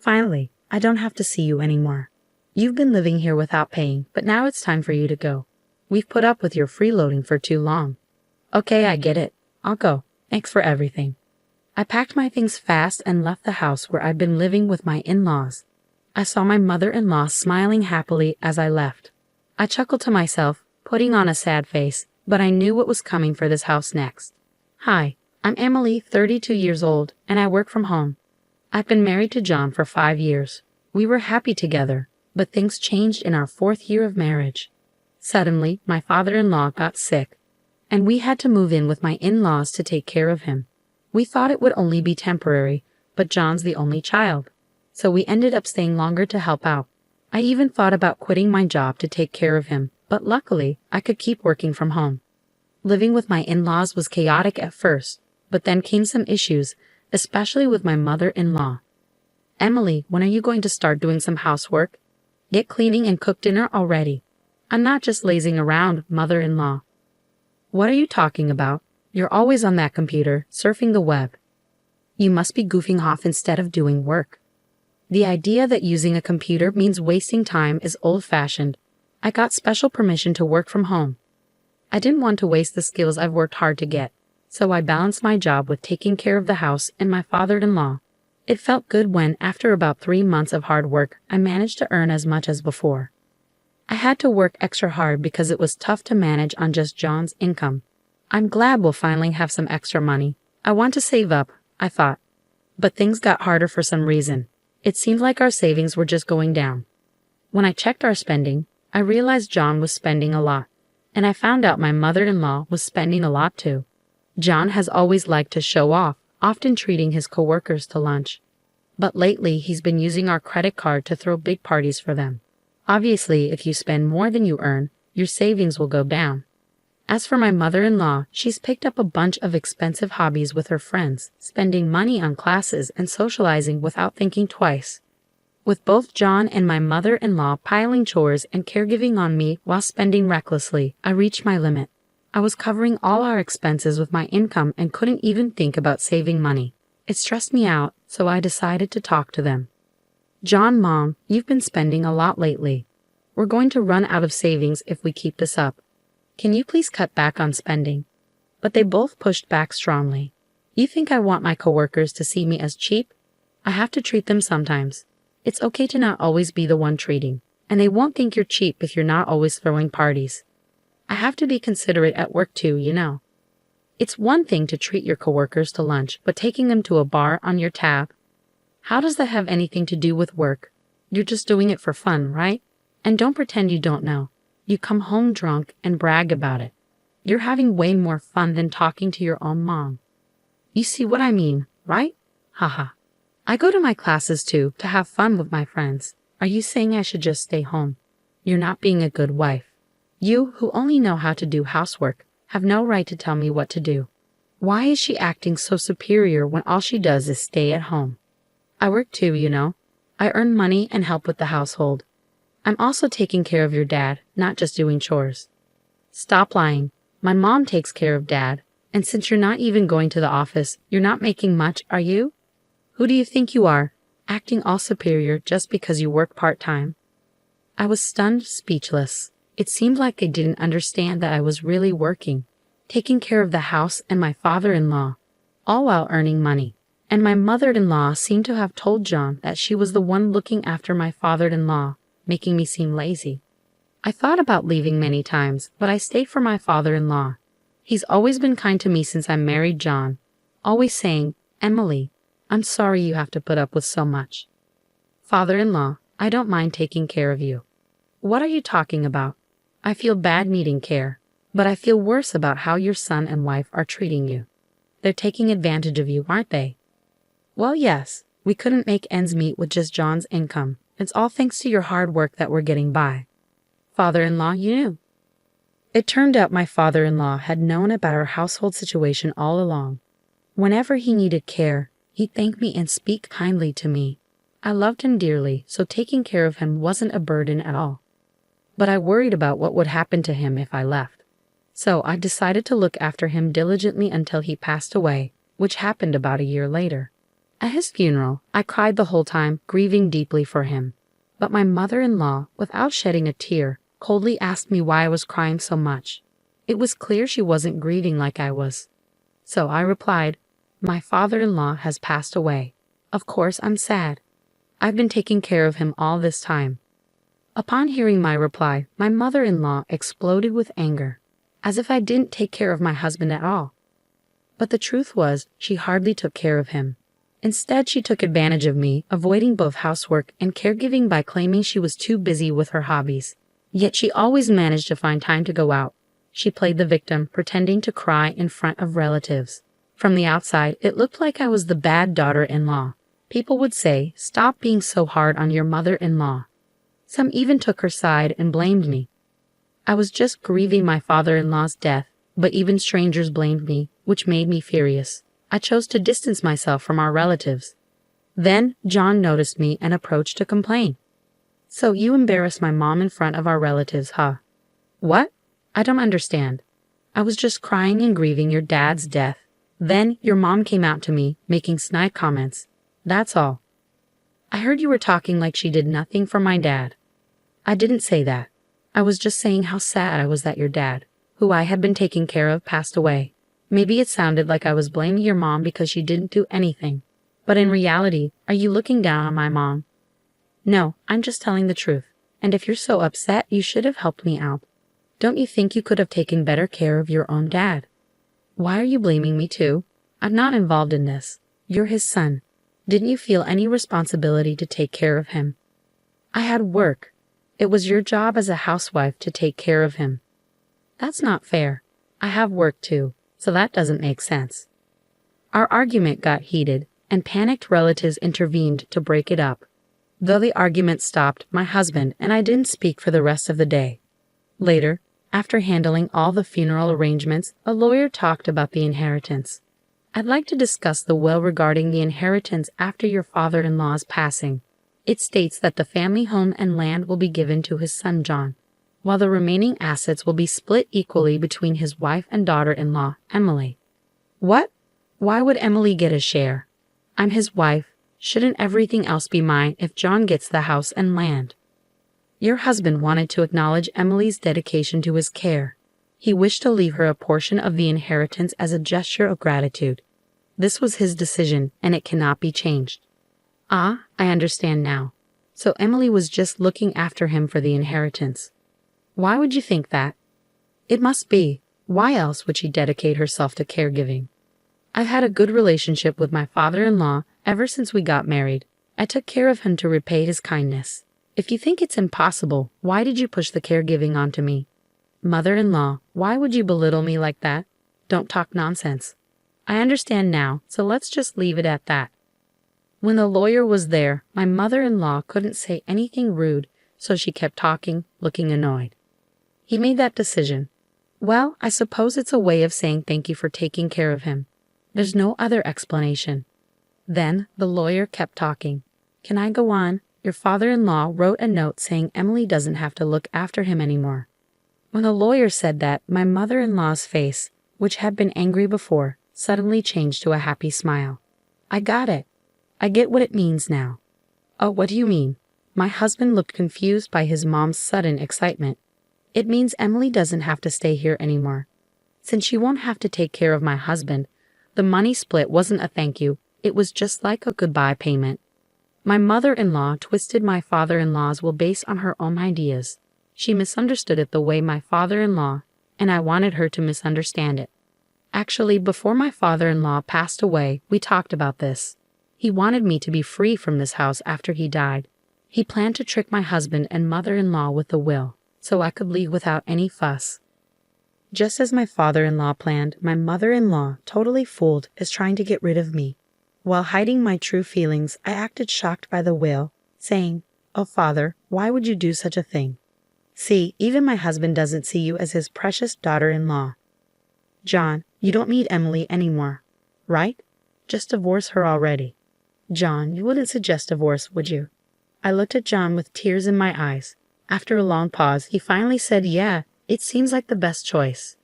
Finally, I don't have to see you anymore. You've been living here without paying, but now it's time for you to go. We've put up with your freeloading for too long. Okay, I get it. I'll go. Thanks for everything. I packed my things fast and left the house where I'd been living with my in-laws. I saw my mother-in-law smiling happily as I left. I chuckled to myself, putting on a sad face, but I knew what was coming for this house next. Hi, I'm Emily, 32 years old, and I work from home. I've been married to John for 5 years. We were happy together, but things changed in our 4th year of marriage. Suddenly, my father-in-law got sick, and we had to move in with my in-laws to take care of him. We thought it would only be temporary, but John's the only child, so we ended up staying longer to help out. I even thought about quitting my job to take care of him, but luckily, I could keep working from home. Living with my in-laws was chaotic at first, but then came some issues, especially with my mother-in-law. Emily, when are you going to start doing some housework? Get cleaning and cook dinner already. I'm not just lazing around, mother-in-law. What are you talking about? You're always on that computer, surfing the web. You must be goofing off instead of doing work. The idea that using a computer means wasting time is old-fashioned. I got special permission to work from home. I didn't want to waste the skills I've worked hard to get, so I balanced my job with taking care of the house and my father-in-law. It felt good when, after about 3 months of hard work, I managed to earn as much as before. I had to work extra hard because it was tough to manage on just John's income. I'm glad we'll finally have some extra money. I want to save up, I thought. But things got harder for some reason. It seemed like our savings were just going down. When I checked our spending, I realized John was spending a lot, and I found out my mother-in-law was spending a lot too. John has always liked to show off, often treating his coworkers to lunch. But lately, he's been using our credit card to throw big parties for them. Obviously, if you spend more than you earn, your savings will go down. As for my mother-in-law, she's picked up a bunch of expensive hobbies with her friends, spending money on classes and socializing without thinking twice. With both John and my mother-in-law piling chores and caregiving on me while spending recklessly, I reached my limit. I was covering all our expenses with my income and couldn't even think about saving money. It stressed me out, so I decided to talk to them. John, Mom, you've been spending a lot lately. We're going to run out of savings if we keep this up. Can you please cut back on spending? But they both pushed back strongly. You think I want my coworkers to see me as cheap? I have to treat them sometimes. It's okay to not always be the one treating, and they won't think you're cheap if you're not always throwing parties. I have to be considerate at work too, you know. It's one thing to treat your coworkers to lunch, but taking them to a bar on your tab? How does that have anything to do with work? You're just doing it for fun, right? And don't pretend you don't know. You come home drunk and brag about it. You're having way more fun than talking to your own mom. You see what I mean, right? Haha. I go to my classes too, to have fun with my friends. Are you saying I should just stay home? You're not being a good wife. You, who only know how to do housework, have no right to tell me what to do. Why is she acting so superior when all she does is stay at home? I work too, you know. I earn money and help with the household. I'm also taking care of your dad, not just doing chores. Stop lying. My mom takes care of Dad, and since you're not even going to the office, you're not making much, are you? Who do you think you are, acting all superior just because you work part-time? I was stunned, speechless. It seemed like they didn't understand that I was really working, taking care of the house and my father-in-law, all while earning money. And my mother-in-law seemed to have told John that she was the one looking after my father-in-law, making me seem lazy. I thought about leaving many times, but I stayed for my father-in-law. He's always been kind to me since I married John, always saying, Emily, I'm sorry you have to put up with so much. Father-in-law, I don't mind taking care of you. What are you talking about? I feel bad needing care, but I feel worse about how your son and wife are treating you. They're taking advantage of you, aren't they? Well, yes, we couldn't make ends meet with just John's income. It's all thanks to your hard work that we're getting by. Father-in-law, you knew. It turned out my father-in-law had known about our household situation all along. Whenever he needed care, he'd thank me and speak kindly to me. I loved him dearly, so taking care of him wasn't a burden at all. But I worried about what would happen to him if I left. So I decided to look after him diligently until he passed away, which happened about a year later. At his funeral, I cried the whole time, grieving deeply for him. But my mother-in-law, without shedding a tear, coldly asked me why I was crying so much. It was clear she wasn't grieving like I was. So I replied, "My father-in-law has passed away. Of course I'm sad. I've been taking care of him all this time." Upon hearing my reply, my mother-in-law exploded with anger, as if I didn't take care of my husband at all. But the truth was, she hardly took care of him. Instead, she took advantage of me, avoiding both housework and caregiving by claiming she was too busy with her hobbies. Yet she always managed to find time to go out. She played the victim, pretending to cry in front of relatives. From the outside, it looked like I was the bad daughter-in-law. People would say, "Stop being so hard on your mother-in-law." Some even took her side and blamed me. I was just grieving my father-in-law's death, but even strangers blamed me, which made me furious. I chose to distance myself from our relatives. Then John noticed me and approached to complain. "So you embarrassed my mom in front of our relatives, huh?" "What? I don't understand. I was just crying and grieving your dad's death. Then your mom came out to me, making snide comments. That's all. I heard you were talking like she did nothing for my dad." "I didn't say that. I was just saying how sad I was that your dad, who I had been taking care of, passed away. Maybe it sounded like I was blaming your mom because she didn't do anything. But in reality, are you looking down on my mom?" "No, I'm just telling the truth. And if you're so upset, you should have helped me out. Don't you think you could have taken better care of your own dad?" "Why are you blaming me too? I'm not involved in this. You're his son. Didn't you feel any responsibility to take care of him?" "I had work. It was your job as a housewife to take care of him." "That's not fair. I have work too, so that doesn't make sense." Our argument got heated, and panicked relatives intervened to break it up. Though the argument stopped, my husband and I didn't speak for the rest of the day. Later, after handling all the funeral arrangements, a lawyer talked about the inheritance. "I'd like to discuss the will regarding the inheritance after your father-in-law's passing. It states that the family home and land will be given to his son John, while the remaining assets will be split equally between his wife and daughter-in-law, Emily." "What? Why would Emily get a share? I'm his wife. Shouldn't everything else be mine if John gets the house and land?" "Your husband wanted to acknowledge Emily's dedication to his care. He wished to leave her a portion of the inheritance as a gesture of gratitude. This was his decision, and it cannot be changed." "Ah, I understand now. So Emily was just looking after him for the inheritance." "Why would you think that?" "It must be. Why else would she dedicate herself to caregiving?" "I've had a good relationship with my father-in-law ever since we got married. I took care of him to repay his kindness. If you think it's impossible, why did you push the caregiving onto me?" "Mother-in-law, why would you belittle me like that? Don't talk nonsense. I understand now, so let's just leave it at that." When the lawyer was there, my mother-in-law couldn't say anything rude, so she kept talking, looking annoyed. "He made that decision. Well, I suppose it's a way of saying thank you for taking care of him. There's no other explanation." Then the lawyer kept talking. "Can I go on? Your father-in-law wrote a note saying Emily doesn't have to look after him anymore." When the lawyer said that, my mother-in-law's face, which had been angry before, suddenly changed to a happy smile. "I got it. I get what it means now." "Oh, what do you mean?" My husband looked confused by his mom's sudden excitement. "It means Emily doesn't have to stay here anymore. Since she won't have to take care of my husband, the money split wasn't a thank you, it was just like a goodbye payment." My mother-in-law twisted my father-in-law's will based on her own ideas. She misunderstood it the way my father-in-law, and I wanted her to misunderstand it. Actually, before my father-in-law passed away, we talked about this. He wanted me to be free from this house after he died. He planned to trick my husband and mother-in-law with the will, so I could leave without any fuss. Just as my father-in-law planned, my mother-in-law, totally fooled, is trying to get rid of me. While hiding my true feelings, I acted shocked by the will, saying, "Oh, Father, why would you do such a thing? See, even my husband doesn't see you as his precious daughter-in-law. John, you don't need Emily anymore, right? Just divorce her already." "John, you wouldn't suggest divorce, would you?" I looked at John with tears in my eyes. After a long pause, he finally said, "Yeah, it seems like the best choice.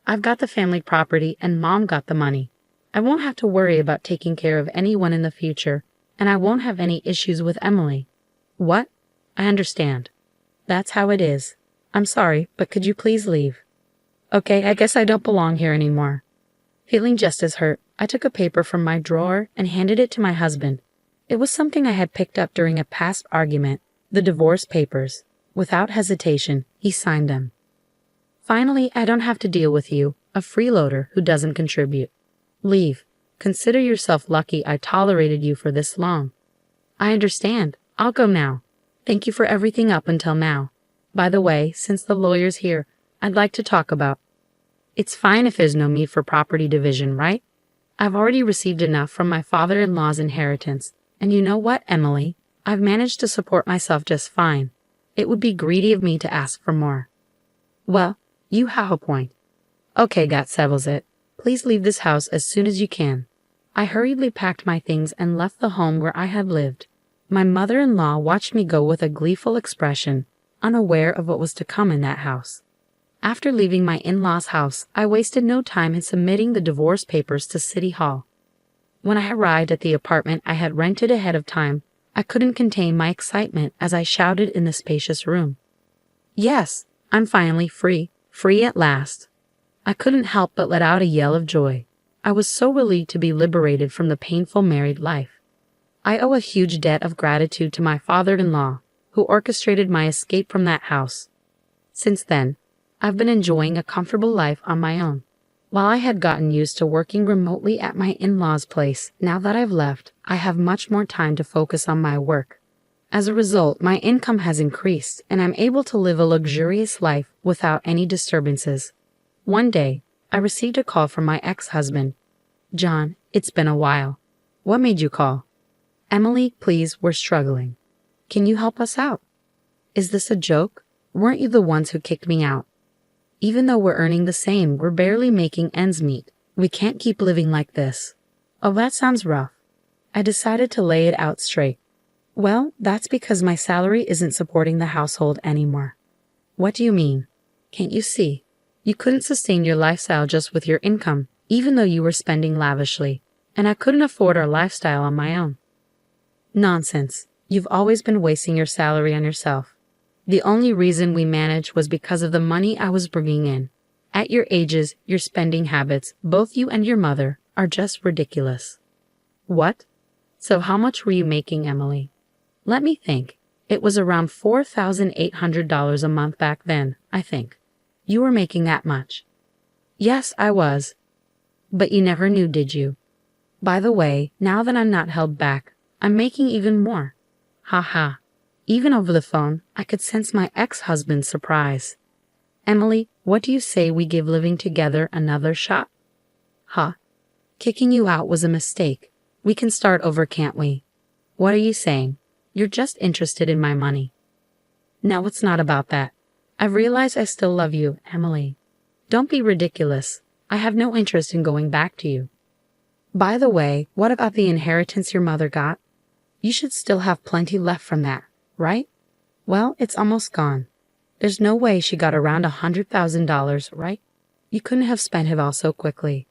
I've got the family property and Mom got the money. I won't have to worry about taking care of anyone in the future, and I won't have any issues with Emily. What? I understand. That's how it is. I'm sorry, but could you please leave? Okay, I guess I don't belong here anymore. Feeling just as hurt, I took a paper from my drawer and handed it to my husband. It was something I had picked up during a past argument, the divorce papers. Without hesitation, he signed them. Finally, I don't have to deal with you, a freeloader who doesn't contribute. Leave. Consider yourself lucky I tolerated you for this long. I understand. I'll go now. Thank you for everything up until now. By the way, since the lawyer's here, I'd like to talk about. It's fine if there's no need for property division, right? I've already received enough from my father-in-law's inheritance, and you know what, Emily? I've managed to support myself just fine. It would be greedy of me to ask for more. Well, you have a point. Okay, that settles it. Please leave this house as soon as you can. I hurriedly packed my things and left the home where I had lived. My mother-in-law watched me go with a gleeful expression, unaware of what was to come in that house. After leaving my in-laws' house, I wasted no time in submitting the divorce papers to City Hall. When I arrived at the apartment I had rented ahead of time, I couldn't contain my excitement as I shouted in the spacious room. Yes, I'm finally free at last. I couldn't help but let out a yell of joy. I was so relieved to be liberated from the painful married life. I owe a huge debt of gratitude to my father-in-law, who orchestrated my escape from that house. Since then, I've been enjoying a comfortable life on my own. While I had gotten used to working remotely at my in-laws' place, now that I've left, I have much more time to focus on my work. As a result, my income has increased, and I'm able to live a luxurious life without any disturbances. One day, I received a call from my ex-husband. John, it's been a while. What made you call? Emily, please, we're struggling. Can you help us out? Is this a joke? Weren't you the ones who kicked me out? Even though we're earning the same, we're barely making ends meet. We can't keep living like this. Oh, that sounds rough. I decided to lay it out straight. Well, that's because my salary isn't supporting the household anymore. What do you mean? Can't you see? You couldn't sustain your lifestyle just with your income, even though you were spending lavishly, and I couldn't afford our lifestyle on my own. Nonsense. You've always been wasting your salary on yourself. The only reason we managed was because of the money I was bringing in. At your ages, your spending habits, both you and your mother, are just ridiculous. What? So how much were you making, Emily? Let me think. It was around $4,800 a month back then, I think. You were making that much. Yes, I was. But you never knew, did you? By the way, now that I'm not held back, I'm making even more. Ha ha. Even over the phone, I could sense my ex-husband's surprise. Emily, what do you say we give living together another shot? Huh? Kicking you out was a mistake. We can start over, can't we? What are you saying? You're just interested in my money. No, it's not about that. I've realized I still love you, Emily. Don't be ridiculous. I have no interest in going back to you. By the way, what about the inheritance your mother got? You should still have plenty left from that, right? Well, it's almost gone. There's no way she got around $100,000, right? You couldn't have spent it all so quickly.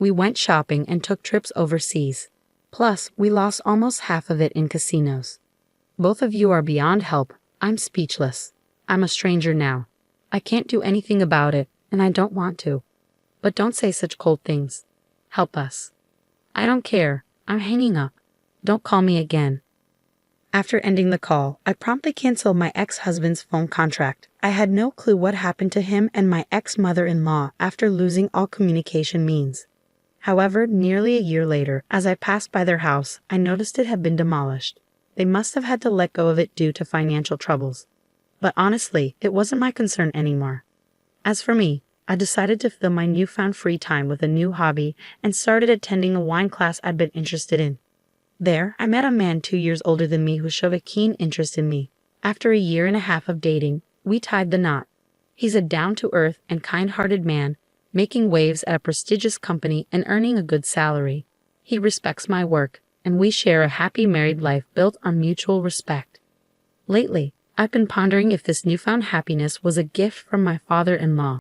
We went shopping and took trips overseas. Plus, we lost almost half of it in casinos. Both of you are beyond help. I'm speechless. I'm a stranger now. I can't do anything about it, and I don't want to. But don't say such cold things. Help us. I don't care. I'm hanging up. Don't call me again. After ending the call, I promptly canceled my ex-husband's phone contract. I had no clue what happened to him and my ex-mother-in-law after losing all communication means. However, nearly a year later, as I passed by their house, I noticed it had been demolished. They must have had to let go of it due to financial troubles. But honestly, it wasn't my concern anymore. As for me, I decided to fill my newfound free time with a new hobby and started attending a wine class I'd been interested in. There, I met a man 2 years older than me who showed a keen interest in me. After a year and a half of dating, we tied the knot. He's a down-to-earth and kind-hearted man, making waves at a prestigious company and earning a good salary. He respects my work, and we share a happy married life built on mutual respect. Lately, I've been pondering if this newfound happiness was a gift from my father-in-law,